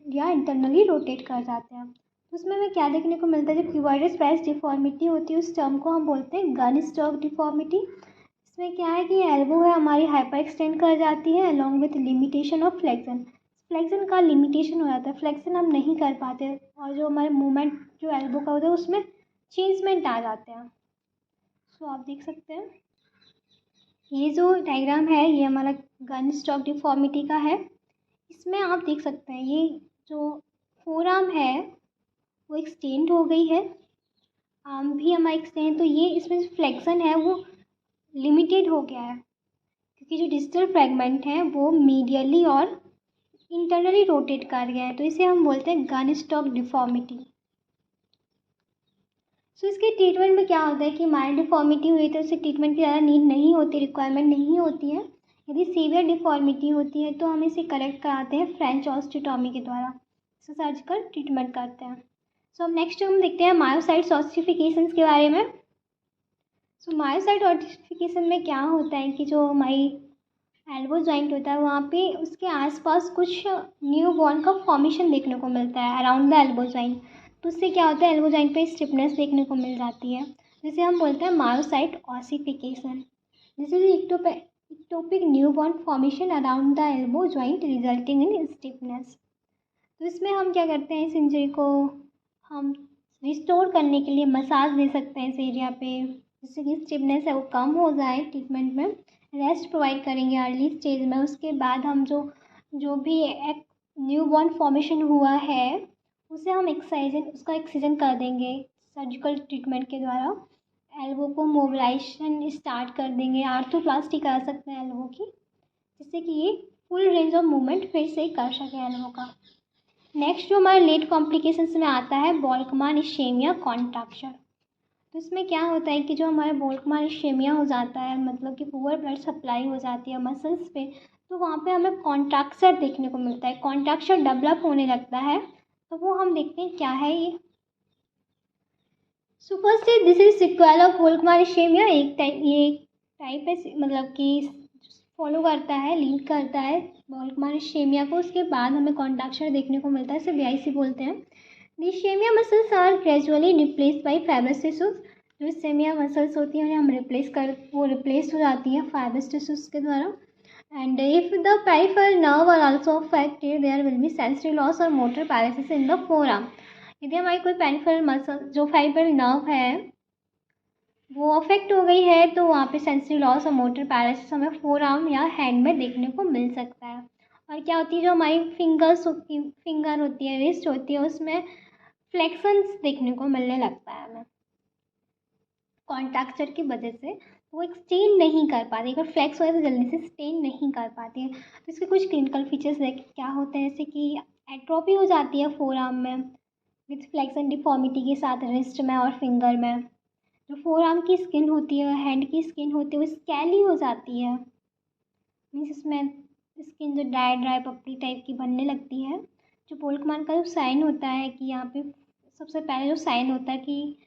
या इंटरनली रोटेट कर जाते हैं। तो उसमें हमें क्या देखने को मिलता है, जब क्यूबाइटिस बैलेंस डिफॉर्मिटी होती है उस टर्म को हम बोलते हैं गन स्टॉक डिफॉर्मिटी। इसमें क्या है कि एल्बो है हमारी हाइपर एक्सटेंड कर जाती है along with limitation of flexion. Flexion का लिमिटेशन हो जाता है, फ्लेक्शन हम नहीं कर पाते और जो हमारे मूवमेंट जो एल्बो का होता है उसमें चेंजमेंट आ जाते हैं। सो आप देख सकते हैं ये जो डायग्राम है ये हमारा गन स्टॉक डिफॉर्मिटी का है। इसमें आप देख सकते हैं ये जो फोरआर्म है वो एक्सटेंड हो गई है आर्म भी हम एक्सटेंड हैं, तो ये इसमें फ्लेक्शन है वो लिमिटेड हो गया है, क्योंकि जो डिस्टल फ्रेगमेंट है वो मीडियली और इंटरनली रोटेट कर गया है, तो इसे हम बोलते हैं गन स्टॉक डिफॉर्मिटी। सो इसके ट्रीटमेंट में क्या होता है कि माइल्ड डिफॉर्मिटी हुई तो उसे ट्रीटमेंट की ज़्यादा नीड नहीं होती, रिक्वायरमेंट नहीं होती है। यदि सीवियर डिफॉर्मिटी होती है तो हम इसे करेक्ट कराते हैं फ्रेंच ऑस्टियोटॉमी के द्वारा, इसे सर्जिकल ट्रीटमेंट करते हैं। सो अब नेक्स्ट हम देखते हैं मायोसाइट्स ऑस्टिफिकेशन के बारे में। सो मायोसाइट ऑस्टिफिकेशन में क्या होता है कि जो हमारी एल्बो जॉइंट होता है वहाँ पे उसके आसपास कुछ न्यू बॉन का फॉर्मेशन देखने को मिलता है अराउंड द एल्बो जॉइंट, तो उससे क्या होता है एल्बो जॉइंट पे स्टिफनेस देखने को मिल जाती है, जिसे हम बोलते हैं myositis ossification. This is ectopic new bone formation around the elbow joint resulting in stiffness. तो इसमें हम क्या करते हैं, इस इंजरी को हम रिस्टोर करने के लिए मसाज दे सकते हैं इस एरिया पे, जिससे कि स्टिफनेस है वो कम हो जाए। ट्रीटमेंट में रेस्ट प्रोवाइड करेंगे अर्ली स्टेज में, उसके बाद हम जो भी एक न्यू बॉर्न फॉर्मेशन हुआ है उसे हम उसका एक्सीजन कर देंगे सर्जिकल ट्रीटमेंट के द्वारा। एल्बो को मोबिलाइजेशन स्टार्ट कर देंगे, आर्थोप्लास्टी करा सकते हैं एल्बो की, जिससे कि ये फुल रेंज ऑफ मूवमेंट फिर से कर सके एल्बो का। नेक्स्ट जो हमारे लेट कॉम्प्लिकेशंस में आता है बोल्कमान इश्केमिया कॉन्ट्रैक्चर। तो इसमें क्या होता है कि जो हमारे बोल्कमान इश्केमिया हो जाता है, मतलब कि पुअर ब्लड सप्लाई हो जाती है मसल्स पे, तो वहाँ पे हमें कॉन्ट्रैक्चर देखने को मिलता है, कॉन्ट्रैक्चर डेवलप होने लगता है। तो वो हम देखते हैं क्या है ये। सो फर्स्ट है दिस इज सिक्वेल ऑफ बोल्कमान इश्केमिया। ये एक टाइप है, मतलब कि फॉलो करता है, लीड करता है बोल्कमान इश्केमिया को। उसके बाद हमें कॉन्ट्रैक्चर देखने को मिलता है, इसे बीआईसी बोलते हैं। The ischemia muscles are gradually replaced by fibrous tissues। जो ischemia muscles होती हैं हम वो रिप्लेस हो जाती हैं fibrous tissues के द्वारा। And if the peripheral nerve are also affected, there will be sensory loss or motor paralysis in the forearm। यदि हमारी कोई पेरिफेरल मसल जो फाइबर नर्व है वो अफेक्ट हो गई है तो वहाँ पे सेंसरी लॉस और मोटर पैरालिसिस हमें फोर आर्म या हैंड में देखने को मिल सकता है। और क्या होती है, जो हमारी फिंगर होती है, रिस्ट होती है, उसमें फ्लेक्शंस देखने को मिलने लगता है हमें कॉन्ट्रैक्चर की वजह से, वो एक्सटेंड नहीं कर पाती। अगर फ्लेक्स हो तो जल्दी से स्टेन नहीं कर पाती है। तो इसके कुछ क्लिनिकल फीचर्स क्या होते हैं, जैसे कि एट्रोपी हो जाती है फोर आर्म में विथ फ्लेक्सन डिफॉर्मिटी के साथ, रिस्ट में और फिंगर में। जो फोर आर्म की स्किन होती है, हैंड की स्किन होती है, वो स्कैली हो जाती है, मीन्स इसमें स्किन जो ड्राई पपड़ी टाइप की बनने लगती है। जो बोल्कमान का जो साइन होता है कि यहाँ पे सबसे पहले जो साइन होता है कि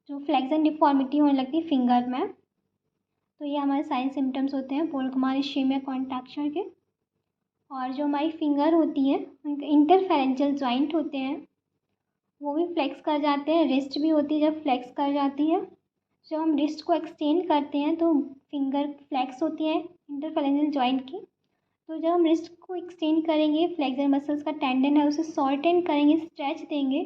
जो फ्लेक्सन डिफॉर्मिटी होने लगती है फिंगर में, तो ये हमारे साइन सिम्टम्स होते हैं बोल्कमान इश्केमिया कॉन्ट्रैक्चर के। और जो हमारी फिंगर होती है उनके इंटरफेरेंशियल जॉइंट होते हैं वो भी फ्लेक्स कर जाते हैं, रिस्ट भी होती है जब फ्लेक्स कर जाती है। जब हम रिस्ट को एक्सटेंड करते हैं तो फिंगर फ्लेक्स होती है इंटरफेरेंशियल जॉइंट की। तो जब हम रिस्ट को एक्सटेंड करेंगे, फ्लेक्सर मसल्स का टेंडन है उसे शॉर्टन करेंगे, स्ट्रेच देंगे,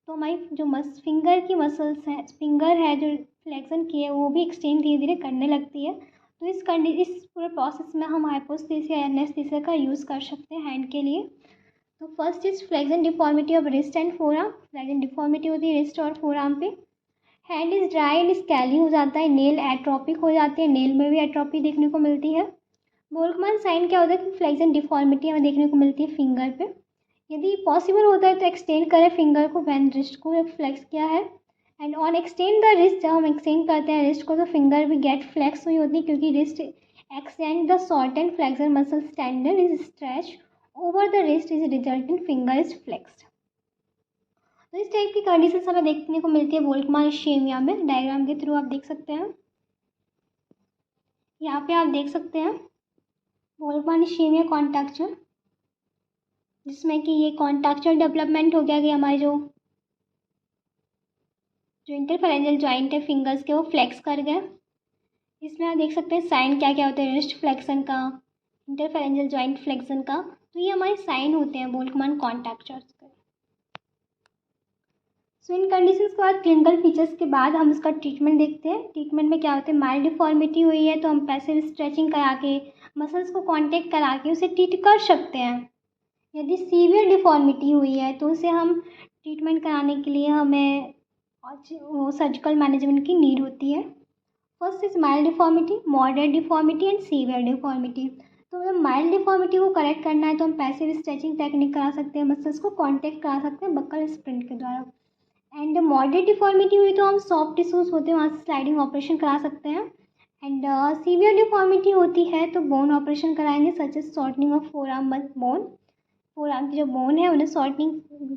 तो हमारी जो फिंगर की मसल्स हैं, फिंगर है जो फ्लेक्सन की है, वो भी एक्सटेंड धीरे धीरे करने लगती है। तो इस पूरे प्रोसेस में हम हाइपोस्थेसिया या एनेस्थीसिया का यूज़ कर सकते हैं हैंड के लिए। तो first is flexion deformity of wrist and four arm. Flexion deformity होती है रिस्ट और फोर आर्म पे। हैंड इज ड्राई एंड स्कैली हो जाता है, नेल एट्रोपिक हो जाती है, नेल में भी एट्रोपी देखने को मिलती है। बोल्कमान साइन क्या होता है कि फ्लेक्सन डिफॉर्मिटी हमें देखने को मिलती है फिंगर पे। यदि पॉसिबल होता है तो एक्सटेंड करें फिंगर को व्हेन रिस्ट को फ्लेक्स किया है, and on extend the wrist, जब हम एक्सटेंड करते हैं रिस्ट को तो फिंगर भी गेट फ्लेक्स हुई होती है, क्योंकि wrist extend the shorten flexor muscle tendon is stretch over the wrist is result in finger is flexed. तो इस टाइप की कंडीशन हमें देखने को मिलती है बोल्कमान इश्केमिया में। डायग्राम के थ्रू आप देख सकते हैं, यहाँ पे आप देख सकते हैं बोल्कमान इश्केमिया कॉन्ट्रैक्चर, जिसमें कि ये कॉन्ट्रैक्चर डेवलपमेंट हो गया कि हमारे जो इंटरफेरेंशियल जॉइंट है फिंगर्स के वो फ्लेक्स कर गए। इसमें आप देख सकते हैं साइन क्या क्या होते हैं, रिस्ट फ्लेक्सन का, इंटरफेरेंशियल जॉइंट फ्लेक्सन का। तो ये हमारे साइन होते हैं बोल्कमान कॉन्ट्रैक्चर्स के। सो इन कंडीशंस के बाद क्लिनिकल फीचर्स के बाद हम इसका ट्रीटमेंट देखते हैं। ट्रीटमेंट में क्या होता है, माइल्ड डिफॉर्मिटी हुई है तो हम पैसिव स्ट्रेचिंग करा के, मसल्स को कॉन्टेक्ट करा के उसे ट्रीट कर सकते हैं। यदि सीवियर डिफॉर्मिटी हुई है तो उसे हम ट्रीटमेंट कराने के लिए हमें और वो सर्जिकल मैनेजमेंट की नीड होती है। First is mild deformity, moderate deformity and severe deformity. तो जब माइल्ड डिफॉर्मिटी को करेक्ट करना है तो हम पैसिव स्ट्रेचिंग टेक्निक करा सकते हैं, मसल्स को कॉन्टेक्ट करा सकते हैं बक्कल स्प्रिंट के द्वारा। एंड मॉडरेट डिफॉर्मिटी हुई तो हम सॉफ्ट टिश्यूज होते हैं वहाँ से स्लाइडिंग ऑपरेशन करा सकते हैं। एंड सीवियर डिफॉर्मिटी होती है तो बोन ऑपरेशन कराएंगे, such as shortening of forearm bone. Forearm की जो बोन है उन्हें शॉर्टनिंग,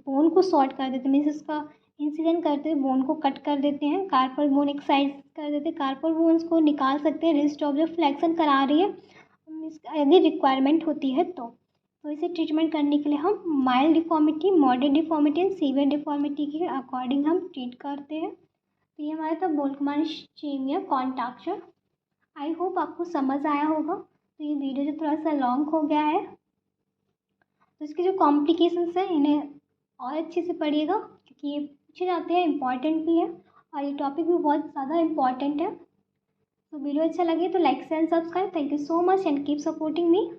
बोन को शॉर्ट कर देते हैं, मीन्स इसका इंसिजन करते हुए बोन को कट कर देते हैं, कार्पल बोन एक्सरसाइज कर देते हैं, कार्पल बोन्स को निकाल सकते हैं रिस्ट ऑफ जो फ्लेक्शन करा रही है यदि रिक्वायरमेंट होती है तो इसे ट्रीटमेंट करने के लिए हम mild deformity, moderate deformity and severe deformity के अकॉर्डिंग हम ट्रीट करते हैं। तो ये हमारा था बोल्कमान-शेमियर कॉन्ट्रैक्चर। आई होप आपको समझ आया होगा। तो ये वीडियो जो थोड़ा सा लॉन्ग हो गया है तो इसके जो कॉम्प्लिकेशंस हैं इन्हें और अच्छे से पढ़िएगा क्योंकि ये पूछे जाते हैं, इम्पॉर्टेंट भी है और ये टॉपिक भी बहुत ज़्यादा इम्पॉर्टेंट है। तो वीडियो अच्छा लगे तो like share and subscribe. Thank you so much and keep supporting me.